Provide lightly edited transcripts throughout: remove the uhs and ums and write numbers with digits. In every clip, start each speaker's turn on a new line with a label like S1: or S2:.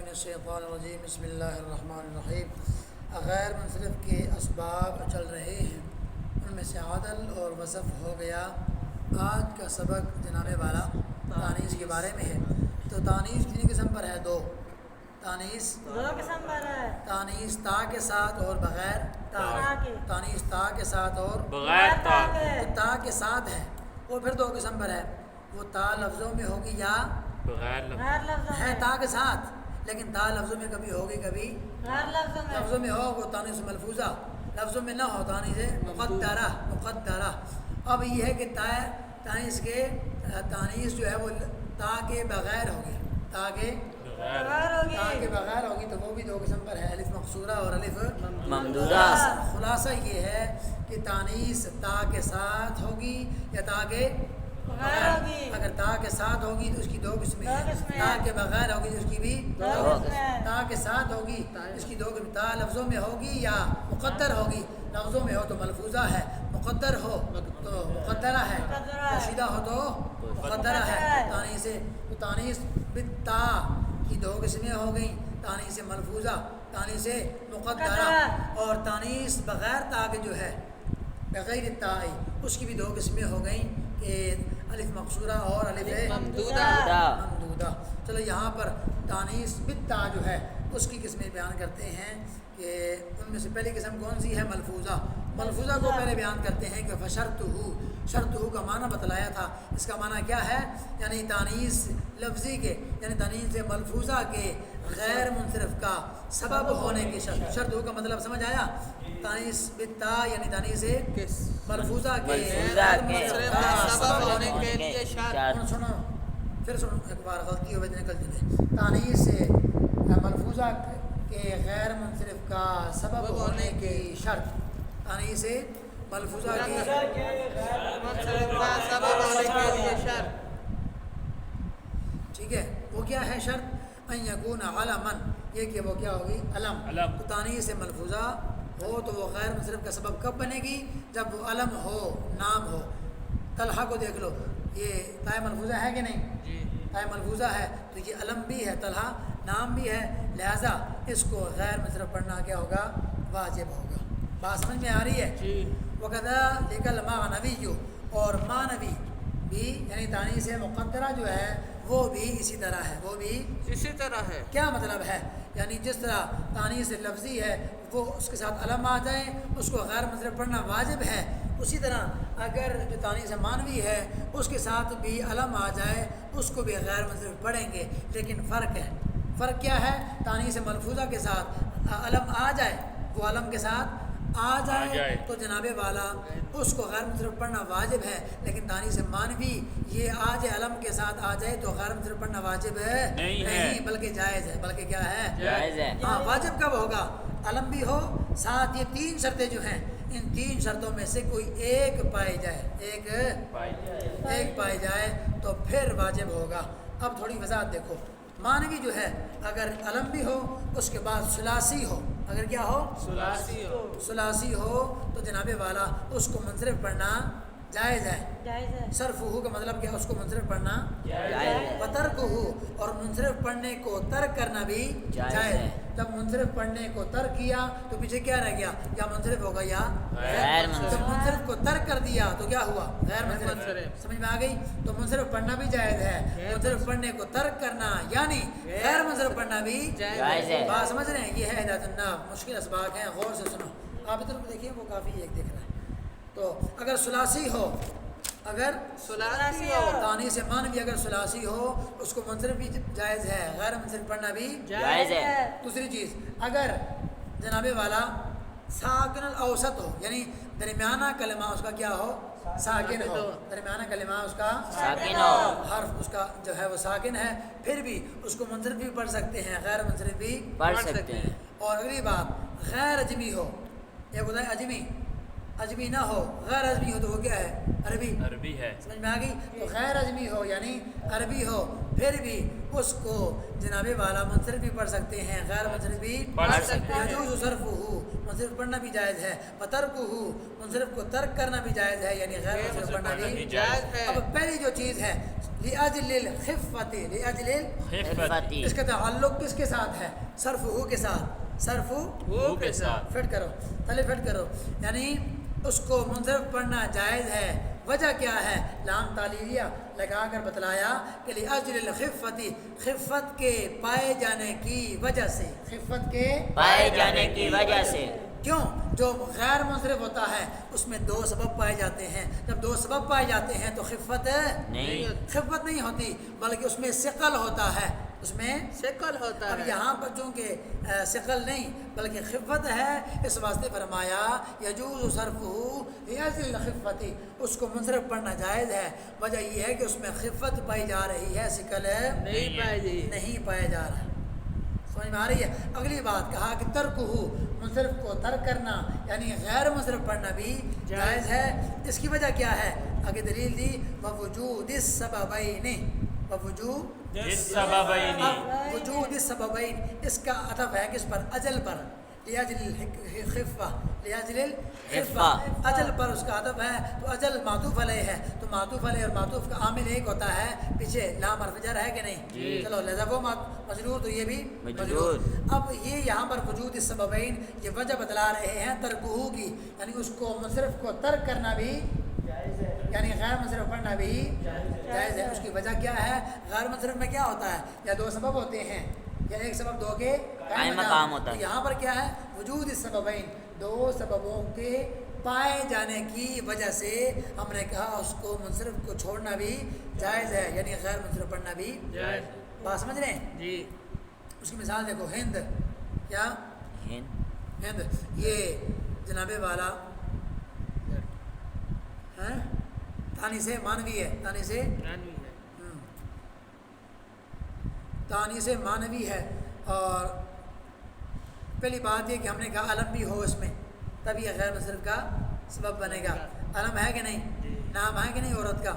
S1: الشیطان الرجیم بسم اللہ الرحمن الرحیم۔ غیر منصرف کے اسباب چل رہے ہیں، ان میں سے عدل اور وصف ہو گیا۔ آج کا سبق جناب والا تانیث کے بارے میں ہے۔ تو تانیث کتنی قسم پر ہے؟ دو قسم پر ہے۔ تانیث تا کے ساتھ اور بغیر تا۔ تانیث تا کے ساتھ اور
S2: بغیر تا۔
S1: تا کے ساتھ ہے وہ پھر دو قسم پر ہے، وہ تا لفظوں میں ہوگی یا
S2: بغیر
S1: ہے تا کے ساتھ، لیکن تا لفظوں میں کبھی ہوگی کبھی لفظوں میں ہو، وہ تانیث ملفوظہ، لفظوں میں نہ ہو تانیث مقدرہ۔ اب یہ ہے کہ تانیث کے تانیث جو ہے وہ تا کے بغیر ہوگی، تا کے بغیر ہوگی، تو وہ بھی دو قسم پر ہے، الف مقصورہ اور الف
S2: ممدودہ۔
S1: خلاصہ یہ ہے کہ تانیث تا کے ساتھ ہوگی یا تا کے بغیر۔ اگر تا کے ساتھ ہوگی تو اس کی دو قسمیں ہیں، تا کے بغیر ہوگی تو اس کی بھی تا کے ساتھ ہوگی اس کی دو قسمیں، تا لفظوں میں ہوگی یا مقدر ہوگی۔ لفظوں میں ہو تو ملفوظہ ہے، مقدر ہو تو مقدرہ ہے، پوشیدہ ہو تو مقدرہ ہے۔ تانیث بالتا کی دو قسمیں ہو گئیں، تانیث ملفوظہ، تانیث مقدرہ، اور تانیث بغیر تا کے جو ہے بغیر تا اس کی بھی دو قسمیں ہو گئیں کہ الف مقصورہ اور الف ممدودہ۔ چلو یہاں پر تانیث بالتا جو ہے اس کی قسمیں بیان کرتے ہیں کہ ان میں سے پہلی قسم کون سی ہے؟ ملفوظہ۔ ملفوظہ کو پہلے بیان کرتے ہیں کہ شرطہ کا معنی بتلایا تھا۔ اس کا معنی کیا ہے؟ یعنی تانیث لفظی کے، یعنی تانیث ملفوظہ کے غیر منصرف کا سبب ہونے کی شرط۔ شرطہ کا مطلب سمجھ آیا؟ تانیث بالتا یعنی تانیث ملفوظہ کے غیر منصرف کا سبب ہونے کے لیے شرط۔ سنو پھر سنو، ایک بار غلطی ہو نکل جائے۔ تانیث ملفوظہ کے غیر منصرف کا سبب ہونے کی شرط، تانیث ملفوظہ کے غیر منصرف کا سبب ہونے کے لیے شرط، ٹھیک ہے؟ وہ کیا ہے شرط؟ ان یکون علما، یہ کہ وہ کیا ہوگی؟ علم۔ تو تانیث ملفوظہ ہو تو وہ غیر منصرف کا سبب کب بنے گی؟ جب وہ علم ہو، نام ہو۔ طلحہ کو دیکھ لو، یہ تائے ملفوظہ ہے کہ نہیں؟ تائے ملفوظہ ہے تو یہ علم بھی ہے، طلحہ نام بھی ہے، لہذا اس کو غیر منصرف پڑھنا کیا ہوگا؟ واجب ہوگا۔ بات سمجھ میں آ رہی ہے؟ وَكَذَلِكَ الْمَعْنَوِيُّ، اور معنوی بھی یعنی تانیث مقدرہ جو ہے وہ بھی اسی طرح ہے، وہ بھی
S2: اسی طرح ہے۔
S1: کیا مطلب ہے؟ یعنی جس طرح تانیث لفظی ہے وہ اس کے ساتھ علم آ جائے اس کو غیر منصرف پڑھنا واجب ہے، اسی طرح اگر جو تانیث معنوی ہے اس کے ساتھ بھی علم آ جائے اس کو بھی غیر منصرف پڑھیں گے، لیکن فرق ہے۔ فرق کیا ہے؟ تانیث ملفوظہ کے ساتھ علم آ جائے، وہ علم کے ساتھ آ جائے تو جناب والا اس کو غیر منصرف پڑھنا واجب ہے، لیکن تانیث معنوی یہ آ جائے علم کے ساتھ آ جائے تو غیر منصرف پڑھنا واجب ہے نہیں، بلکہ جائز ہے۔ بلکہ کیا ہے؟
S2: جائز ہے۔
S1: ہاں، واجب کب ہوگا؟ علم بھی ہو ساتھ یہ تین شرطیں جو ہیں، ان تین شرطوں میں سے کوئی ایک پائی جائے، ایک پائی جائے تو پھر واجب ہوگا۔ اب تھوڑی وضاحت دیکھو، معنوی جو ہے اگر علم بھی ہو اس کے بعد ثلاثی ہو، اگر کیا ہو؟ ثلاثی ہو تو جناب والا اس کو منصرف پڑھنا جائز ہے۔ صرف ہو کا مطلب کیا؟ اس کو منصرف پڑھنا جائز ہے۔ وترک ہو، اور منصرف پڑھنے کو ترک کرنا بھی جائز ہے۔ جب منصرف پڑھنے کو ترک کیا تو پیچھے کیا رہ گیا؟ یا منصرف ہوگا یا غیر منصرف۔ جب منصرف کو ترک کر دیا تو کیا ہوا؟ غیر منصرف۔ سمجھ میں آ گئی؟ تو منصرف پڑھنا بھی جائز ہے، منصرف پڑھنے کو ترک کرنا یعنی غیر منصرف پڑھنا بھی جائز ہے۔ بات سمجھ رہے ہیں؟ یہ ہے ہدایت الناف، مشکل اسباق ہیں، غور سے سنو۔ آپ ادھر دیکھیے، وہ کافی ایک دیکھ رہا ہے۔ تو اگر ثلاثی ہو، تانیث معنوی اگر ثلاثی ہو اس کو منصرف بھی جائز ہے، غیر منصرف پڑھنا بھی جائز ہے۔ دوسری چیز، اگر جناب والا ساکن الاوسط ہو، یعنی درمیانہ کلمہ اس کا کیا ہو؟ ساکن ہو، درمیانہ کلمہ اس کا ساکن ہو، حرف اس کا جو ہے وہ ساکن ہے، پھر بھی اس کو منصرف بھی پڑھ سکتے ہیں، غیر منصرف بھی
S2: پڑھ سکتے ہیں۔
S1: اور اگلی بات، غیر اجمی ہو، ایک ہوتا ہے اجمی نہ ہو، غیر اجمی ہو تو وہ کیا ہے؟ عربی ہے۔ سمجھ میں آ گئی؟ تو غیر اجمی ہو یعنی عربی ہو، پھر بھی اس کو جناب والا منصرف بھی پڑھ سکتے ہیں، غیر منصرف بھی پڑھ سکتے ہیں۔ یجوز صرفہ، منصرف پڑھنا بھی جائز ہے، وترکہ، منصرف کو ترک کرنا بھی جائز ہے، یعنی غیر منصرف پڑھنا بھی جائز ہے۔ اب پہلی جو چیز ہے لأجل الخفت، لأجل
S2: خفتی
S1: اس کا تعلق کس کے ساتھ ہے؟ صرف ہو کے ساتھ، صرف
S2: ہو کے ساتھ
S1: فٹ کرو، پہلے فٹ کرو، یعنی اس کو منصرف پڑھنا جائز ہے۔ وجہ کیا ہے؟ لام تعلیلیہ لگا کر بتلایا کہ لأجل الخفتی، خفت کے پائے جانے کی وجہ سے، خفت کے
S2: پائے جانے کی وجہ سے۔
S1: کیوں؟ جو غیر منصرف ہوتا ہے اس میں دو سبب پائے جاتے ہیں، جب دو سبب پائے جاتے ہیں تو خفت نہیں ہوتی، بلکہ اس میں ثقل ہوتا ہے، اس میں
S2: ثقل ہوتا
S1: اب یہاں پر چونکہ ثقل نہیں بلکہ خفت ہے، اس واسطے فرمایا یجوز صرفہ لأجل الخفتی، اس کو منصرف پڑھنا جائز ہے۔ وجہ یہ ہے کہ اس میں خفت پائی جا رہی ہے، ثقل نہیں پایا جا رہا۔ سمجھ میں آ رہی ہے؟ اگلی بات کہا کہ ترک ہو، منصرف کو ترک کرنا یعنی غیر منصرف پڑھنا بھی جائز ہے۔ اس کی وجہ کیا ہے؟ آگے دلیل دی ووجود السببین، ووجود
S2: السببین،
S1: وجود السببین، اس کا عطف ہے کس پر؟ اجل پر، لأجل الخفہ، لأجل الخفہ، اجل پر اس کا عطف ہے، تو اجل معطوف علیہ ہے، تو معطوف علیہ اور معطوف کا عامل ایک ہوتا ہے، پیچھے لام حرف جر ہے کہ نہیں؟ چلو لذا وہ مجرور تو یہ بھی مجرور۔ اب یہ یہاں پر وجود السببین یہ وجہ بتلا رہے ہیں ترکہ کی، یعنی اس کو منصرف کو ترک کرنا بھی یعنی غیر منصرف پڑھنا بھی جائز ہے۔ اس کی وجہ کیا ہے؟ غیر منصرف میں کیا ہوتا ہے؟ یا دو سبب ہوتے ہیں یا ایک سبب دو کے
S2: قائم مقام ہوتا ہے۔
S1: یہاں پر کیا ہے؟ وجود السببین، دو سببوں کے پائے جانے کی وجہ سے ہم نے کہا اس کو منصرف کو چھوڑنا بھی جائز ہے، یعنی غیر منصرف پڑھنا بھی
S2: جائز۔
S1: بات سمجھ رہے ہیں؟
S2: جی۔
S1: اس کی مثال دیکھو، ہند، کیا ہند، یہ جناب والا تانی سے مانوی ہے، تانی سے تانی سے مانوی ہے، اور پہلی بات یہ کہ ہم نے کہا علم بھی ہو اس میں، تب یہ غیر منصرف کا سبب بنے گا۔ علم ہے کہ نہیں؟ نام ہے کہ نہیں عورت کا؟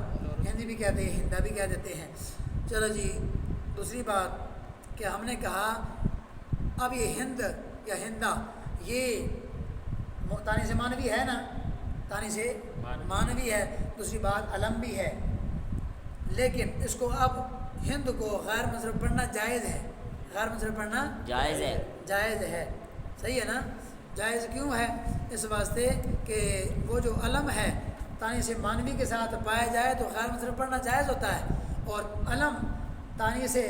S1: ہندی بھی کہتے ہیں، ہندا بھی کہہ دیتے ہیں۔ چلو جی، دوسری بات کہ ہم نے کہا اب یہ ہند یا ہندا یہ تانی سے مانوی ہے نا، تانی سے مانوی ہے، دوسری بات علم بھی ہے، لیکن اس کو اب ہند کو غیر منصرف پڑھنا جائز ہے، غیر منصرف پڑھنا
S2: جائز ہے،
S1: جائز ہے، صحیح ہے نا؟ جائز کیوں ہے؟ اس واسطے کہ وہ جو علم ہے تانی سے مانوی کے ساتھ پایا جائے تو غیر منصرف پڑھنا جائز ہوتا ہے، اور علم تانی سے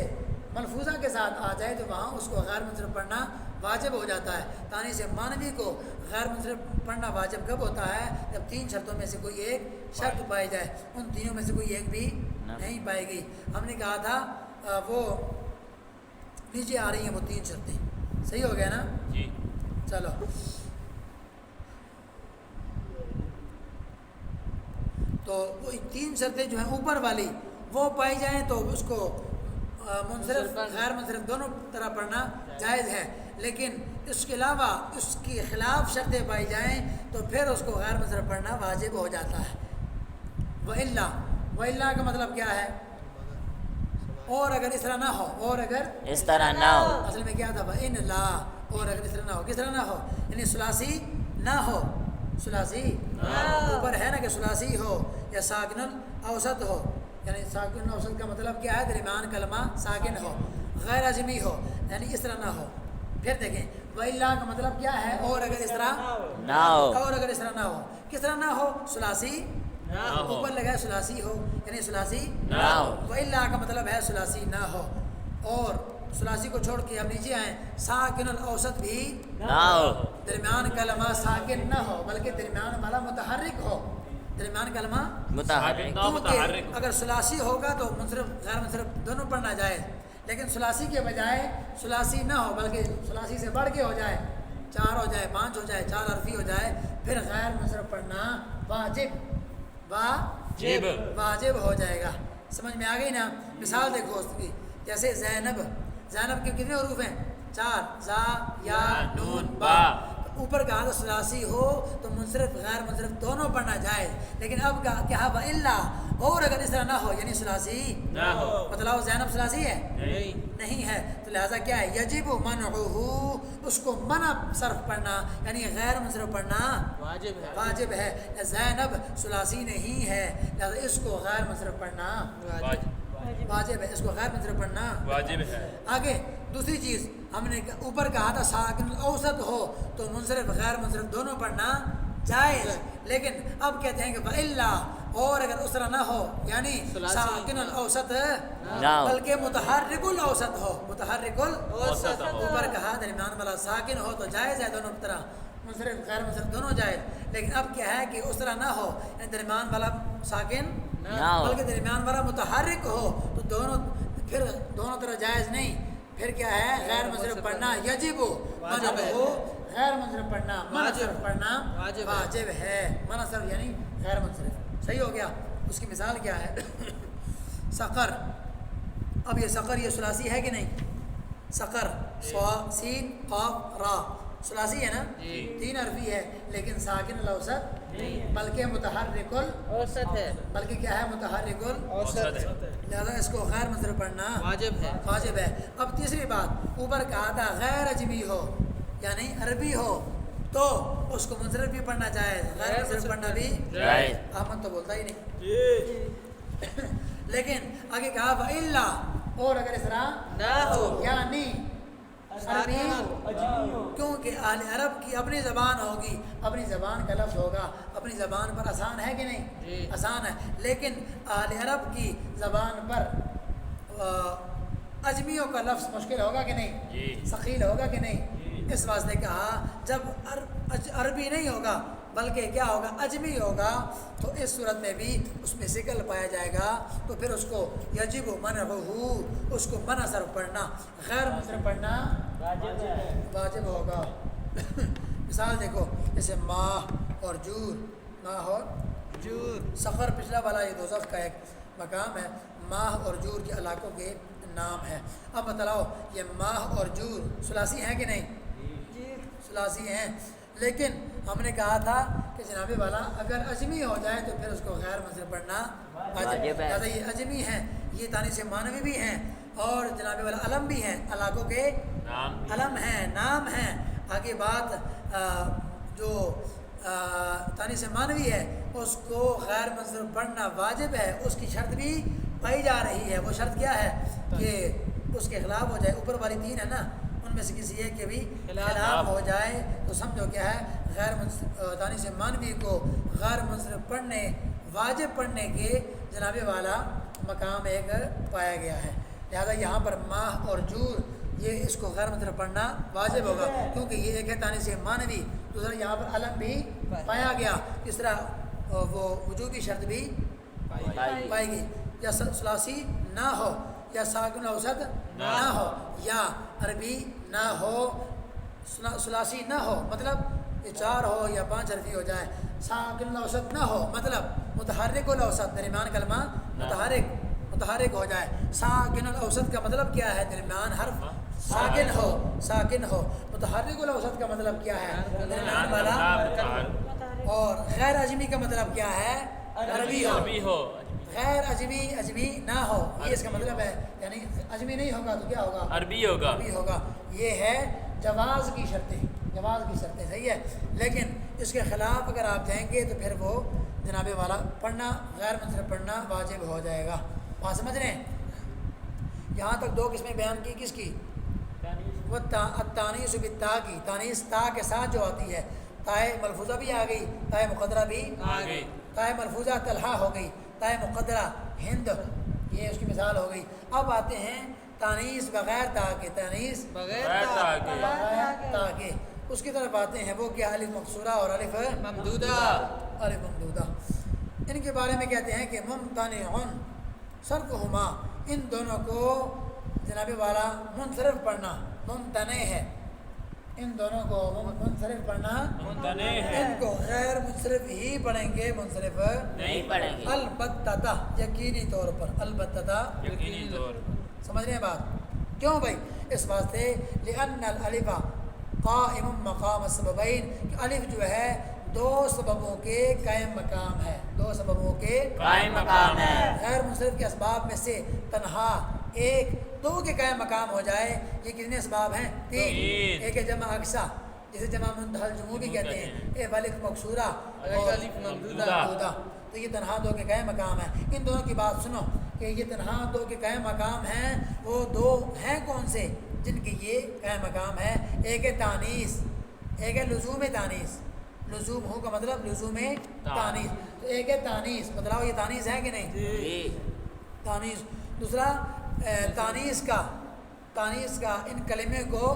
S1: ملفوظہ کے ساتھ آ جائے تو وہاں اس کو غیر منصرف پڑھنا واجب ہو جاتا ہے۔ تانی سے مانوی کو غیر منصرف پڑھنا واجب کب ہوتا ہے؟ جب تین شرطوں میں سے کوئی ایک شرط پائی جائے، ان تینوں میں سے کوئی ایک بھی نہیں پائے گی۔ ہم نے کہا تھا وہ نیچے آ رہی ہیں وہ تین شرطیں، صحیح ہو گیا نا؟
S2: جی۔
S1: چلو تو وہ تین شرطیں جو ہیں اوپر والی وہ پائی جائیں تو اس کو منصرف غیر منصرف دونوں طرح پڑھنا جائز ہے، لیکن اس کے علاوہ اس کی خلاف شرطیں پائی جائیں تو پھر اس کو غیر منصرف پڑھنا واجب ہو جاتا ہے۔ وَإِلَّا کا مطلب کیا ہے؟ اور اگر اس طرح نہ ہو، اور اگر
S2: اس طرح نہ ہو،
S1: اصل میں کیا تھا؟ وَإِنْ لَا، اور اگر اس طرح نہ ہو، کس طرح نہ ہو؟ یعنی ثلاثی نہ ہو، ثلاثی اوپر ہے نا کہ ثلاثی ہو یا ساکن الاوسط ہو، یعنی ساکن الاوسط کا مطلب کیا ہے؟ درمیان کلمہ ساکن ہو، غیر عجمی ہو، یعنی اس طرح نہ ہو۔ پھر دیکھیں وَإِلَّا کا مطلب کیا ہے؟ اور اگر اس طرح
S2: نہ ہو،
S1: اور اگر اس طرح نہ ہو، کس طرح نہ ہو؟ ثلاثی اوپر لگا ثلاثی ہو، یعنی ثلاثی
S2: نہ ہو۔
S1: وَإِلَّا کا مطلب ہے ثلاثی نہ ہو، اور ثلاثی کو چھوڑ کے ہم نیچے آئیں، ساکن الاوسط بھی
S2: نہ ہو،
S1: درمیان کلمہ ساکن نہ ہو بلکہ درمیان والا متحرک ہو، درمیان کلمہ
S2: متحرک،
S1: کیونکہ اگر ثلاثی ہوگا تو منصرف غیر منصرف دونوں پڑھنا جائے، لیکن ثلاثی کے بجائے ثلاثی نہ ہو بلکہ ثلاثی سے بڑھ کے ہو جائے، چار ہو جائے، پانچ ہو جائے، چار حرفی ہو جائے، پھر غیر منصرف پڑھنا واجب ہو جائے گا۔ سمجھ میں آ گئی نا؟ مثال دیکھو اس کی، جیسے زینب، زینب کے کتنے حروف ہیں؟ چار، زا، یا، نون، با۔ اوپر کہا تو ثلاثی ہو تو منصرف غیر منصرف دونوں پڑھنا جائے، لیکن اب کہا وَإِلَّا، اور اگر اس طرح نہ ہو یعنی ثلاثی
S2: نہ ہو،
S1: بتلاؤ زینب ثلاثی ہے؟
S2: نہیں
S1: ہے، تو لہٰذا کیا ہے؟ یجب منعہ، اس کو منع صرف پڑھنا یعنی غیر منصرف پڑھنا واجب ہے۔ زینب ثلاثی نہیں ہے، لہٰذا اس کو غیر منصرف پڑھنا واجب ہے، اس کو غیر منصرف پڑھنا
S3: واجب ہے۔
S1: آگے دوسری چیز ہم نے اوپر کہا تھا ساکن اوسط ہو تو منصرف غیر منصرف دونوں پڑھنا جائز، لیکن اب کہتے ہیں کہ فَإِلَّا اور اگر اس طرح نہ ہو یعنی ساکن الاوسط
S2: نہ ہو،
S1: بلکہ متحرک الاوسط ہو، متحرک
S3: اوسط ہو۔
S1: اوپر کہا درمیان والا ساکن ہو تو جائز ہے دونوں طرح، منصرف غیر منصرف دونوں جائز، لیکن اب کیا ہے کہ اس طرح نہ ہو یعنی درمیان والا ساکن
S2: نہ ہو،
S1: بلکہ درمیان والا متحرک ہو تو پھر دونوں طرح جائز نہیں، پھر کیا ہے غیر منصرف پڑھنا یجب ہو، غیر منصرف پڑھنا منصرف پڑھنا واجب ہے، منصرف یعنی غیر منصرف، صحیح ہو گیا۔ اس کی مثال کیا ہے؟ سقر، اب یہ سقر یہ ثلاثی ہے کہ نہیں؟ سقر سین قاف را ثلاثی ہے نا، تین حرفی ہے لیکن ساکن الاوسط بلکہ متحرک
S4: اوسط ہے،
S1: بلکہ کیا ہے متحرک
S4: اوسط ہے،
S1: لہذا اس کو غیر منصرف پڑھنا
S4: واجب ہے۔
S1: واجب ہے۔ اب تیسری بات اوپر کہا تھا غیر اجمی ہو یعنی عربی ہو تو اس کو منصرف بھی پڑھنا جائز، غیر منصرف پڑھنا بھی
S2: جائز۔
S1: احمد تو بولتا ہی نہیں، لیکن آگے کہا وَإِلَّا اور اگر اس طرح
S4: نہ ہو
S1: یعنی عربی کیونکہ اہل عرب کی اپنی زبان ہوگی، اپنی زبان کا لفظ ہوگا، اپنی زبان پر آسان ہے کہ نہیں؟ آسان ہے، لیکن اہل عرب کی زبان پر اجمیوں کا لفظ مشکل ہوگا کہ نہیں؟ ثقیل ہوگا کہ نہیں؟ اس واسطے کہا جب عربی نہیں ہوگا بلکہ کیا ہوگا اجمی ہوگا تو اس صورت میں بھی اس میں ثقل پایا جائے گا تو پھر اس کو یجب منعہ اس کو منع صرف پڑھنا غیر منصرف پڑھنا واجب ہوگا۔ مثال دیکھو جیسے ماہ اور جور، ماہ اور
S4: جور،
S1: سفر پچھلا والا یہ دوزخ کا ایک مقام ہے، ماہ اور جور کے علاقوں کے نام ہے۔ اب بتلاؤ یہ ماہ اور جور ثلاثی ہیں کہ نہیں؟ ثلاثی ہیں، لیکن ہم نے کہا تھا کہ جناب والا اگر اجمی ہو جائے تو پھر اس کو غیر منصرف پڑھنا واجب ہے۔ لہٰذا یہ اجمی ہیں، یہ تانیث مانوی بھی ہیں اور جناب والا علم بھی ہیں، علاقوں کے علم ہیں، نام ہیں۔ آگے بات جو تانیث مانوی ہے اس کو غیر منصرف پڑھنا واجب ہے، اس کی شرط بھی پائی جا رہی ہے۔ وہ شرط کیا ہے کہ اس کے خلاف ہو جائے، اوپر والی تین ہے نا، ان میں سے کسی ایک کے بھی خلاف ہو جائے تو سمجھو کیا ہے غیر تانیث مانوی کو غیر منصرف پڑھنے واجب پڑھنے کے جناب والا مقام ایک پایا گیا ہے۔ لہذا یہاں پر ماہ اور جور یہ اس کو غیر منصرف پڑھنا واجب ہوگا کیونکہ یہ ایک ہے تانیث مانوی، دوسرا یہاں پر علم بھی پایا گیا، اس طرح وہ وجوبی شرط بھی پائے گی، یا ثلاثی نہ ہو یا ساکن اوسط نہ ہو یا عربی نہ ہو، ثلاثی نہ ہو مطلب یہ چار ہو یا پانچ حرفی ہو جائے، ساکن الاوسط نہ ہو مطلب متحرک الاوسط درمیان کلمہ متحرک ہو جائے، ساکن الاوسط کا مطلب کیا ہے درمیان حرف ساکن ہو، متحرک الاوسط کا مطلب کیا ہے درمیان والا، اور غیر اجمی کا مطلب کیا ہے عربی ہو، غیر اجمی نہ ہو، یہ اس کا مطلب ہے، یعنی اجمی نہیں ہوگا تو کیا ہوگا
S3: عربی ہوگا۔
S1: یہ ہے جواز کی شرطیں، صحیح ہے، لیکن اس کے خلاف اگر آپ جائیں گے تو پھر وہ جناب والا پڑھنا غیر منصرف پڑھنا واجب ہو جائے گا۔ بات سمجھ رہے ہیں؟ یہاں تک دو قسمیں بیان کی، کس کی؟ وہ التانیث بالتا کی، تانیث تا کے ساتھ جو آتی ہے، تائے ملفوظہ بھی آ گئی، تائے مقدرہ بھی آ گئی، تائے ملفوظہ طلحہ ہو گئی، تائے مقدرہ ہند، یہ اس کی مثال ہو گئی۔ اب آتے ہیں تانیث بغیر تا کے، تانیث
S4: بغیر
S1: تا کے، اس کی طرف آتے ہیں، وہ کیا الف مقصورہ اور الف
S4: ممدودہ،
S1: ان کے بارے میں کہتے ہیں کہ ممتنع صرفہما، ان دونوں کو جناب والا منصرف پڑھنا ممتنع ہے، ان دونوں کو منصرف پڑھنا
S3: ممتنع ہے،
S1: ان کو غیر منصرف ہی پڑھیں گے، منصرف
S2: نہیں پڑھیں گے،
S1: البتہ یقینی طور پر،
S3: یقینی طور پر۔
S1: سمجھ رہے ہیں بات؟ کیوں بھائی؟ اس واسطے لأن الالف قائم مقام السببین، کہ الف جو ہے دو سببوں کے قائم مقام ہے، غیر منصرف کے اسباب میں سے تنہا ایک دو کے قائم مقام ہو جائے، یہ کتنے اسباب ہیں؟ تین، ایک ہے جمع اقصا جسے جمع منتہا الجموع بھی کہتے ہیں، ایک الف مقصورہ اور
S4: الف ممدودہ،
S1: تو یہ تنہا دو کے قائم مقام ہے۔ ان دونوں کی بات سنو کہ یہ تنہا دو کے قائم مقام ہیں، وہ دو ہیں کون سے جن کے یہ قائم مقام ہے؟ ایک ہے تانیث، ایک ہے لزوم تانیث، لزوم ہو کا مطلب لزوم تانیث، تو ایک ہے تانیث، بتلاؤ یہ تانیث ہے کہ نہیں؟
S2: جی
S1: تانیث۔ دوسرا تانیث کا ان کلمے کو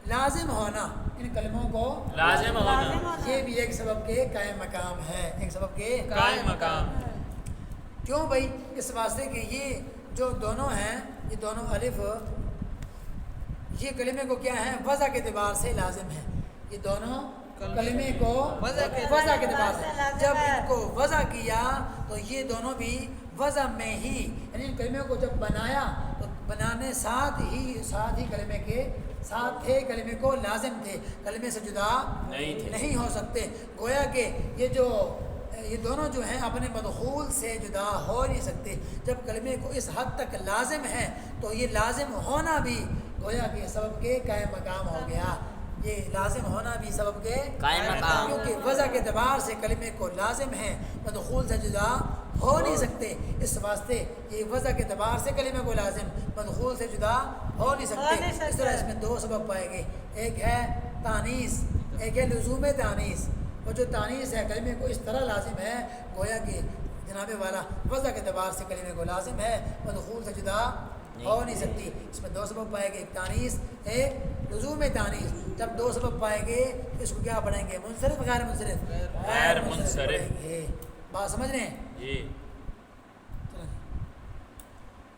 S1: لازم ہونا، ان کلموں کو
S3: لازم ہونا
S1: یہ بھی ایک سبب کے قائم مقام ہے، ایک سبب کے
S3: قائم مقام
S1: کیوں بھائی؟ اس واسطے کہ یہ جو دونوں ہیں، یہ دونوں الف یہ کلمے کو کیا ہے؟ وضع کے اعتبار سے لازم ہے، یہ دونوں کلمے کو
S4: وضع کے
S1: اعتبار سے جب ان کو وضع کیا تو یہ دونوں بھی وضع میں ہی، یعنی ان کلمے کو جب بنایا تو بنانے ساتھ ہی کلمے کے ساتھ تھے، کلمے کو لازم تھے، کلمے سے جدا نہیں ہو سکتے۔ گویا کہ یہ دونوں جو ہیں اپنے مدخول سے جدا ہو نہیں سکتے۔ جب کلمے کو اس حد تک لازم ہے تو یہ لازم ہونا بھی گویا کہ سبب کے قائم مقام ہو گیا، یہ لازم ہونا بھی سبب کے
S2: قائم مقام،
S1: کیونکہ وضع کے اعتبار سے کلمے کو لازم ہے، مدخول سے جدا ہو نہیں سکتے، اس واسطے یہ وضع کے اعتبار سے کلمے کو لازم، مدخول سے جدا ہو نہیں سکتے۔ اس طرح اس میں دو سبب پائے گئے، ایک ہے تانیث، ایک ہے لزوم تانیث۔ اور جو تانیث ہے کلمے کو اس طرح لازم ہے گویا کہ جناب والا وضع کے اعتبار سے کلمے کو لازم ہے، مدخول سے جدا ہو نہیں سکتی۔ اس میں دو سبب پائے گئے، ایک تانیث، ایک لزوم تانیث۔ جب دو سبب پائے گئے اس کو کیا پڑھیں گے؟ منصرف غیر منصرف؟
S3: غیر منصرف۔
S1: پڑھیں گے۔ بات سمجھ رہے ہیں؟
S3: جی